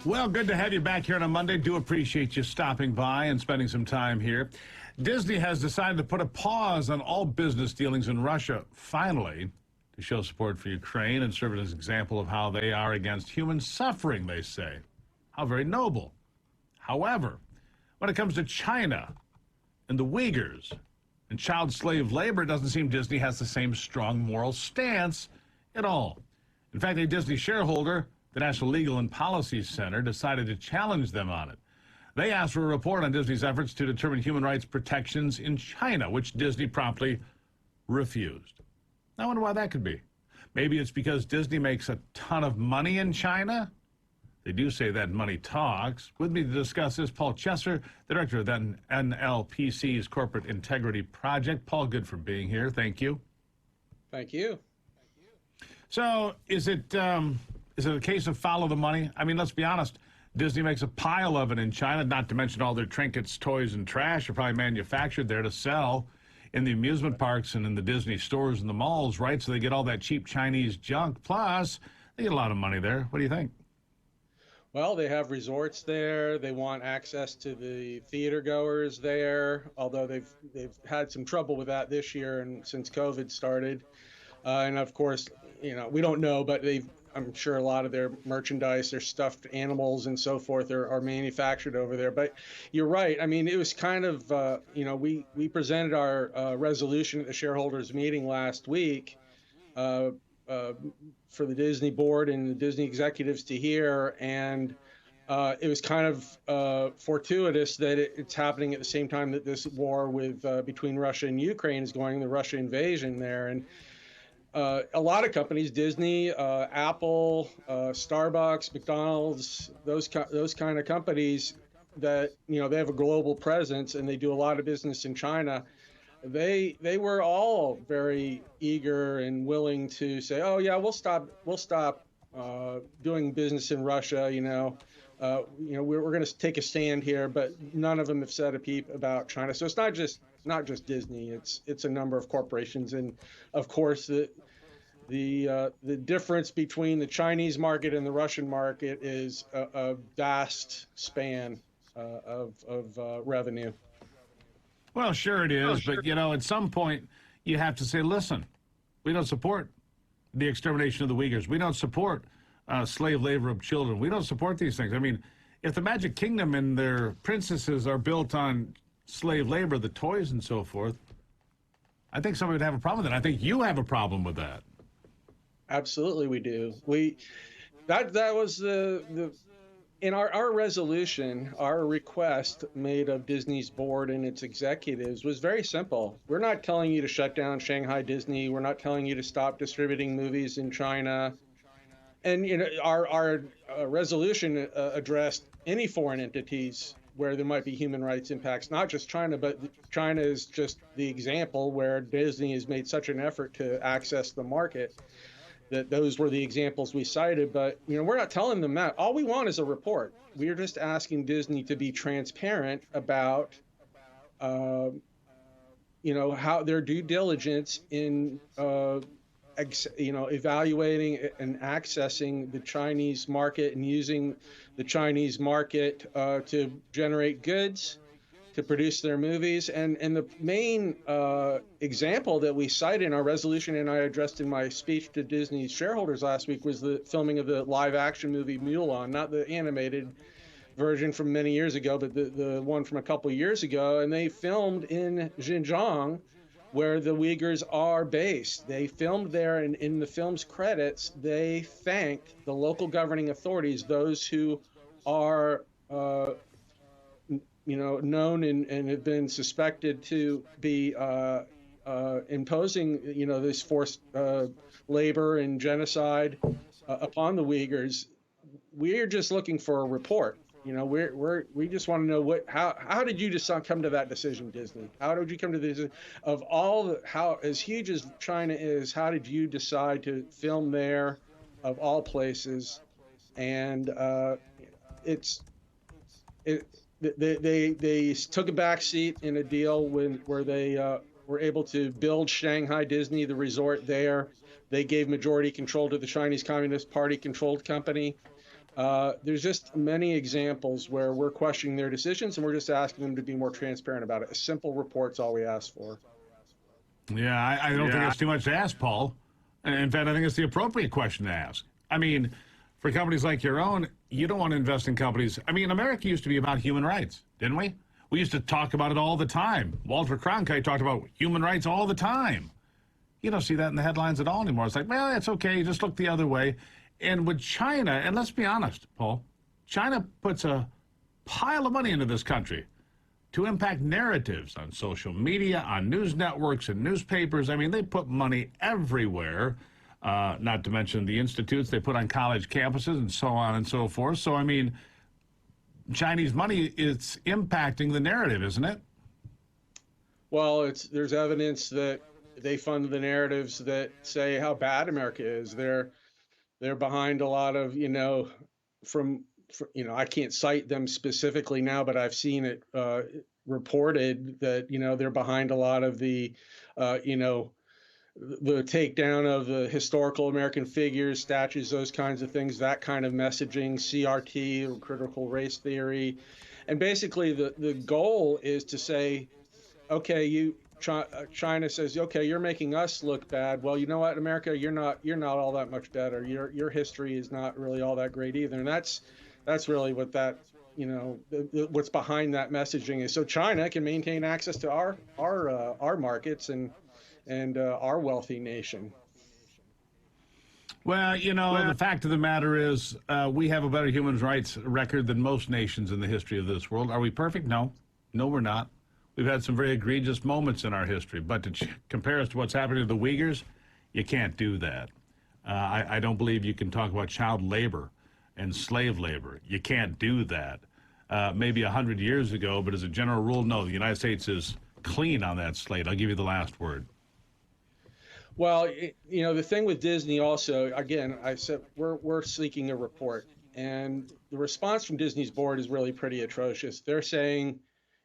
Well, good to have you back here on a Monday. Do appreciate you stopping by and spending some time here. Disney has decided to put a pause on all business dealings in Russia, finally, to show support for Ukraine and serve as an example of how they are against human suffering, they say. How very noble. However, when it comes to China and the Uyghurs and child slave labor, it doesn't seem Disney has the same strong moral stance at all. In fact, a Disney shareholder, the National Legal and Policy Center, decided to challenge them on it. They asked for a report on Disney's efforts to determine human rights protections in China, which Disney promptly refused. I wonder why that could be. Maybe it's because Disney makes a ton of money in China? They do say that money talks. With me to discuss this, Paul Chesser, director of the NLPC's Corporate Integrity Project. Paul, good for being here. Thank you. Thank you. So is it a case of follow the money? I mean, let's be honest. Disney makes a pile of it in China, not to mention all their trinkets, toys, and trash are probably manufactured there to sell in the amusement parks and in the Disney stores and the malls, right? So they get all that cheap Chinese junk. Plus, they get a lot of money there. What do you think? Well, they have resorts there. They want access to the theater goers there, although they've had some trouble with that this year and since COVID started. And of course, we don't know, but I'm sure a lot of their merchandise, their stuffed animals and so forth are manufactured over there. But you're right. I mean, it was kind of, we presented our resolution at the shareholders meeting last week for the Disney board and the Disney executives to hear. And it was kind of fortuitous that it's happening at the same time that this war between Russia and Ukraine is going, the Russia invasion there. And a lot of companies, Disney, Apple, Starbucks, McDonald's, those kind of companies that, they have a global presence and they do a lot of business in China. They were all very eager and willing to say, oh yeah, we'll stop doing business in Russia. We're going to take a stand here, but none of them have said a peep about China. So it's not just Disney. It's a number of corporations, and of course the difference between the Chinese market and the Russian market is a vast span of revenue. Well, sure it is, but at some point you have to say, listen, we don't support the extermination of the Uyghurs. We don't support slave labor of children. We don't support these things. I mean, if the Magic Kingdom and their princesses are built on slave labor, the toys and so forth, I think somebody would have a problem with that. I think you have a problem with that. Absolutely, we do. That was in our resolution, our request made of Disney's board and its executives was very simple. We're not telling you to shut down Shanghai Disney. We're not telling you to stop distributing movies in China. And our resolution addressed any foreign entities where there might be human rights impacts, not just China, but China is just the example where Disney has made such an effort to access the market. That those were the examples we cited, but we're not telling them that. All we want is a report. We're just asking Disney to be transparent about, how their due diligence in, evaluating and accessing the Chinese market and using the Chinese market to generate goods, to produce their movies. And the main example that we cite in our resolution, and I addressed in my speech to Disney's shareholders last week, was the filming of the live-action movie Mulan, not the animated version from many years ago, but the one from a couple years ago. And they filmed in Xinjiang, where the Uyghurs are based. They filmed there, and in the film's credits, they thanked the local governing authorities, those who are known and have been suspected to be imposing, this forced labor and genocide upon the Uyghurs. We're just looking for a report. We just want to know how did you just come to that decision, Disney? How did you come to the decision of how as huge as China is? How did you decide to film there, of all places? And They took a back seat in a deal where they were able to build Shanghai Disney, the resort there. They gave majority control to the Chinese Communist Party controlled company. There's just many examples where we're questioning their decisions and we're just asking them to be more transparent about it. A simple report's all we ask for. Yeah, I don't think it's too much to ask, Paul. In fact, I think it's the appropriate question to ask. I mean, for companies like your own, you don't want to invest in companies. I mean, America used to be about human rights, didn't we? We used to talk about it all the time. Walter Cronkite talked about human rights all the time. You don't see that in the headlines at all anymore. It's like, well, it's okay. Just look the other way. And with China, and let's be honest, Paul, China puts a pile of money into this country to impact narratives on social media, on news networks and newspapers. I mean, they put money everywhere, not to mention the institutes they put on college campuses and so on and so forth. So, I mean, Chinese money, it's impacting the narrative, isn't it? Well, there's evidence that they fund the narratives that say how bad America is. They're behind a lot of, I can't cite them specifically now, but I've seen it reported that, they're behind a lot of the takedown of the historical American figures, statues, those kinds of things, that kind of messaging, CRT, or critical race theory. And basically the goal is to say, okay, China says, okay, you're making us look bad. Well, you know what, America, you're not all that much better. Your history is not really all that great either. And that's really what that, what's behind that messaging is. So China can maintain access to our markets and our wealthy nation. Well, the fact of the matter is we have a better human rights record than most nations in the history of this world. Are we perfect? No. No, we're not. We've had some very egregious moments in our history, but to compare us to what's happening to the Uyghurs, you can't do that. I don't believe you can talk about child labor and slave labor. You can't do that. Maybe 100 years ago, but as a general rule, no, the United States is clean on that slate. I'll give you the last word. Well, the thing with Disney also, again, I said we're seeking a report, and the response from Disney's board is really pretty atrocious. They're saying,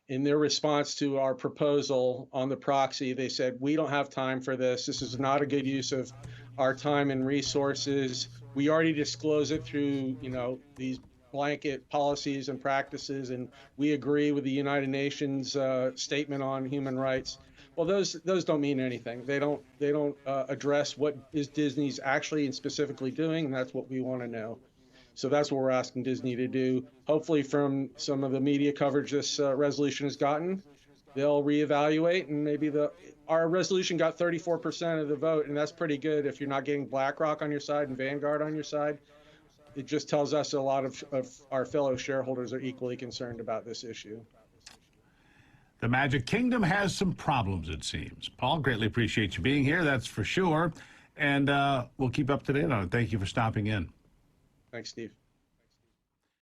in their response to our proposal on the proxy, they said, we don't have time for this. This is not a good use of our time and resources. We already disclose it through, these blanket policies and practices, and we agree with the United Nations statement on human rights. Well, those don't mean anything. They don't address what is Disney's actually and specifically doing, and that's what we want to know. So that's what we're asking Disney to do. Hopefully, from some of the media coverage this resolution has gotten, they'll reevaluate, and maybe our resolution got 34% of the vote, and that's pretty good. If you're not getting BlackRock on your side and Vanguard on your side, it just tells us a lot of our fellow shareholders are equally concerned about this issue. The Magic Kingdom has some problems, it seems. Paul, greatly appreciate you being here, that's for sure. And we'll keep up to date on it. Thank you for stopping in. Thanks, Steve.